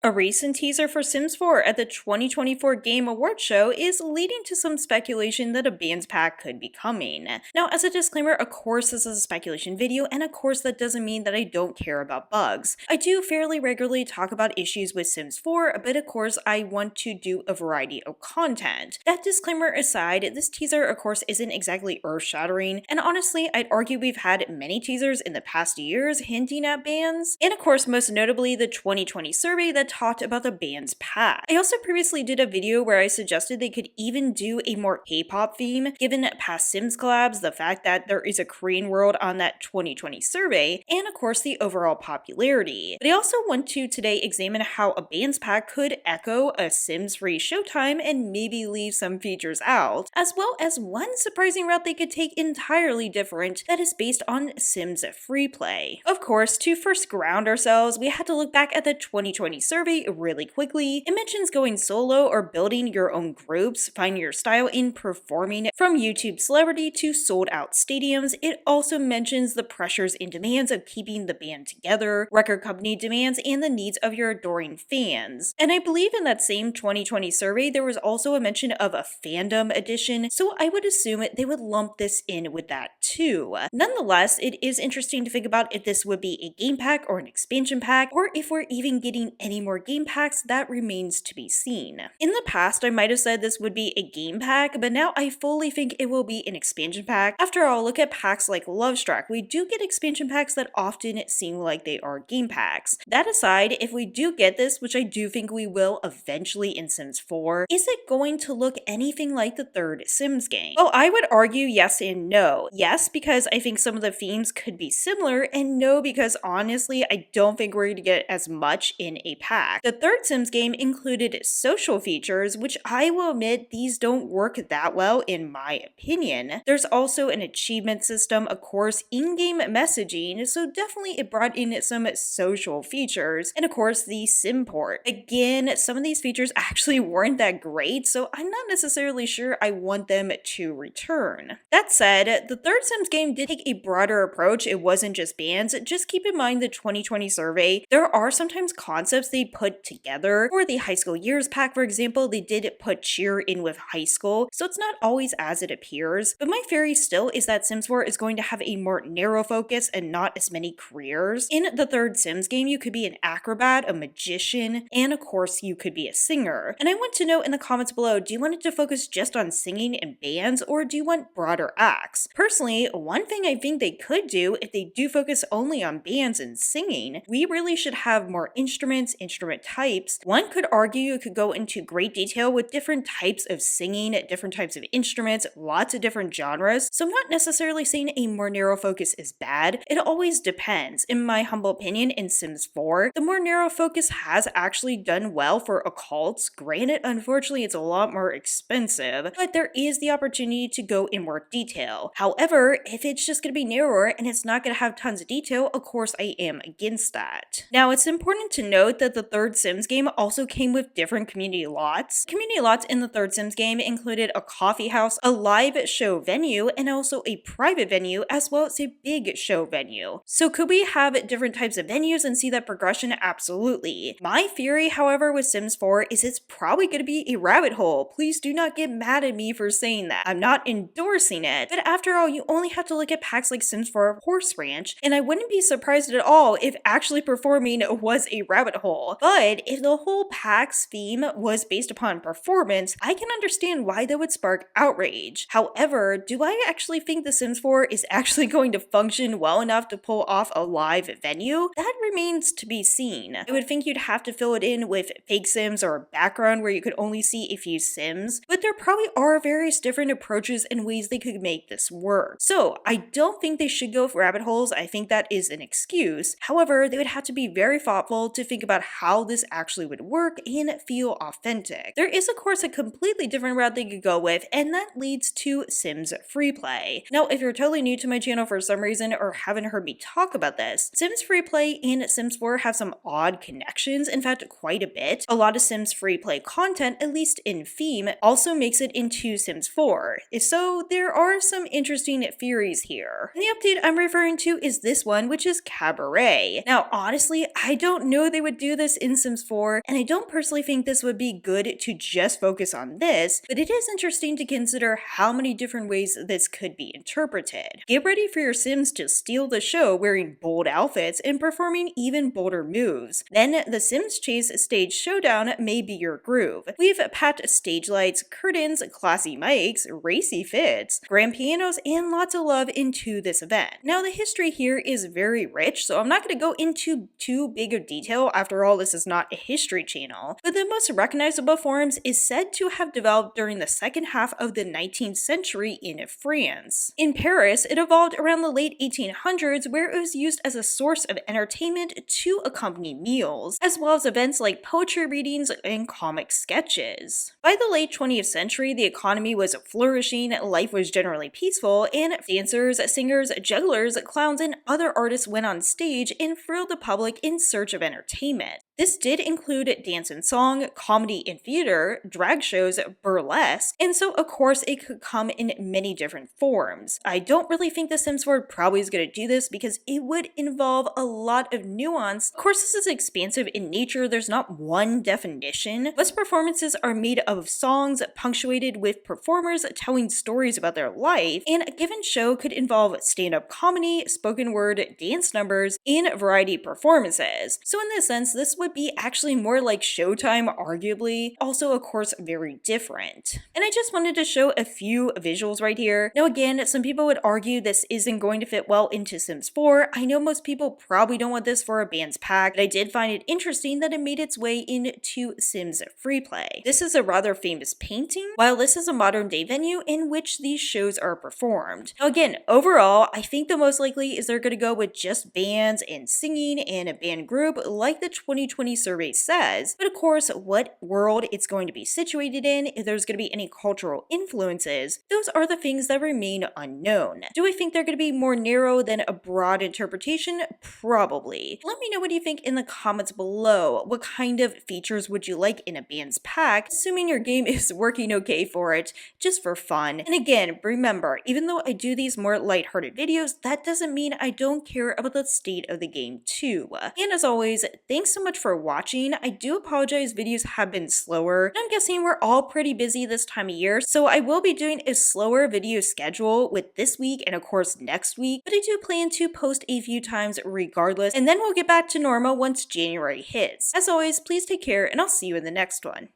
A recent teaser for Sims 4 at the 2024 Game Awards show is leading to some speculation that a bands pack could be coming. Now, as a disclaimer, of course this is a speculation video, and of course that doesn't mean that I don't care about bugs. I do fairly regularly talk about issues with Sims 4, but of course I want to do a variety of content. That disclaimer aside, this teaser of course isn't exactly earth-shattering, and honestly I'd argue we've had many teasers in the past years hinting at bans, and of course most notably the 2020 survey that talked about the band's pack. I also previously did a video where I suggested they could even do a more K-pop theme, given past Sims collabs, the fact that there is a Korean world on that 2020 survey, and of course the overall popularity. But I also want to today examine how a band's pack could echo a Sims-free Showtime and maybe leave some features out, as well as one surprising route they could take entirely different that is based on Sims FreePlay. Of course, to first ground ourselves, we had to look back at the 2020 survey really quickly. It mentions going solo or building your own groups, finding your style in performing, from YouTube celebrity to sold out stadiums. It also mentions the pressures and demands of keeping the band together, record company demands, and the needs of your adoring fans. And I believe in that same 2020 survey there was also a mention of a fandom edition, so I would assume they would lump this in with that too. Nonetheless, it is interesting to think about if this would be a game pack or an expansion pack, or if we're even getting any more game packs. That remains to be seen. In the past, I might have said this would be a game pack, but now I fully think it will be an expansion pack. After all, look at packs like Lovestruck. We do get expansion packs that often seem like they are game packs. That aside, if we do get this, which I do think we will eventually in Sims 4, is it going to look anything like the third Sims game? Well, I would argue yes and no. Yes, because I think some of the themes could be similar, and no, because honestly, I don't think we're going to get as much in a pack. The third Sims game included social features, which I will admit these don't work that well in my opinion. There's also an achievement system, of course, in-game messaging, so definitely it brought in some social features, and of course the sim port. Again, some of these features actually weren't that great, so I'm not necessarily sure I want them to return. That said, the third Sims game did take a broader approach. It wasn't just bands. Just keep in mind the 2020 survey. There are sometimes concepts they put together. For the high school years pack, for example, they did put cheer in with high school, so it's not always as it appears. But my theory still is that Sims 4 is going to have a more narrow focus and not as many careers. In the third Sims game, you could be an acrobat, a magician, and of course you could be a singer. And I want to know in the comments below, do you want it to focus just on singing and bands, or do you want broader acts? Personally, one thing I think they could do, if they do focus only on bands and singing, we really should have more instruments, instrument types. One could argue you could go into great detail with different types of singing, different types of instruments, lots of different genres. So I'm not necessarily saying a more narrow focus is bad. It always depends. In my humble opinion, in Sims 4, the more narrow focus has actually done well for occults. Granted, unfortunately, it's a lot more expensive, but there is the opportunity to go in more detail. However, if it's just going to be narrower and it's not going to have tons of detail, of course I am against that. Now, it's important to note that the third Sims game also came with different community lots. Community lots in the third Sims game included a coffee house, a live show venue, and also a private venue, as well as a big show venue. So could we have different types of venues and see that progression? Absolutely. My theory, however, with Sims 4 is it's probably going to be a rabbit hole. Please do not get mad at me for saying that. I'm not endorsing it, but after all, you only have to look at packs like Sims 4 Horse Ranch, and I wouldn't be surprised at all if actually performing was a rabbit hole. But if the whole pack's theme was based upon performance, I can understand why that would spark outrage. However, do I actually think The Sims 4 is actually going to function well enough to pull off a live venue? That remains to be seen. I would think you'd have to fill it in with fake Sims or a background where you could only see a few Sims, but there probably are various different approaches and ways they could make this work. So I don't think they should go for rabbit holes. I think that is an excuse. However, they would have to be very thoughtful to think about how this actually would work and feel authentic. There is of course a completely different route they could go with, and that leads to Sims FreePlay. Now, if you're totally new to my channel for some reason or haven't heard me talk about this, Sims FreePlay and Sims 4 have some odd connections, in fact quite a bit. A lot of Sims FreePlay content, at least in theme, also makes it into Sims 4. So there are some interesting theories here. And the update I'm referring to is this one, which is Cabaret. Now honestly, I don't know they would do this this in Sims 4, and I don't personally think this would be good to just focus on this, but it is interesting to consider how many different ways this could be interpreted. Get ready for your Sims to steal the show wearing bold outfits and performing even bolder moves. Then the Sims Chase stage showdown may be your groove. We've packed stage lights, curtains, classy mics, racy fits, grand pianos, and lots of love into this event. Now the history here is very rich, so I'm not going to go into too big of detail. After all, this is not a history channel, but the most recognizable forms is said to have developed during the second half of the 19th century in France. In Paris, it evolved around the late 1800s, where it was used as a source of entertainment to accompany meals, as well as events like poetry readings and comic sketches. By the late 20th century, the economy was flourishing, life was generally peaceful, and dancers, singers, jugglers, clowns, and other artists went on stage and thrilled the public in search of entertainment. This did include dance and song, comedy and theater, drag shows, burlesque, and so of course it could come in many different forms. I don't really think The Sims 4 probably is going to do this because it would involve a lot of nuance. Of course, this is expansive in nature, there's not one definition. Most performances are made of songs punctuated with performers telling stories about their life, and a given show could involve stand-up comedy, spoken word, dance numbers, and variety performances. So in this sense, this would be actually more like Showtime, arguably, also of course very different. And I just wanted to show a few visuals right here. Now again, some people would argue this isn't going to fit well into Sims 4. I know most people probably don't want this for a band's pack, but I did find it interesting that it made its way into Sims FreePlay. This is a rather famous painting, while this is a modern day venue in which these shows are performed. Now again, overall, I think the most likely is they're going to go with just bands and singing and a band group like the 2020 survey says, but of course what world it's going to be situated in, if there's going to be any cultural influences, those are the things that remain unknown. Do I think they're going to be more narrow than a broad interpretation? Probably. Let me know what you think in the comments below. What kind of features would you like in a band's pack, assuming your game is working okay for it, just for fun. And again, remember, even though I do these more lighthearted videos, that doesn't mean I don't care about the state of the game too. And as always, thanks so much for watching. I do apologize, videos have been slower. I'm guessing we're all pretty busy this time of year, so I will be doing a slower video schedule with this week and of course next week, but I do plan to post a few times regardless, and then we'll get back to normal once January hits. As always, please take care and I'll see you in the next one.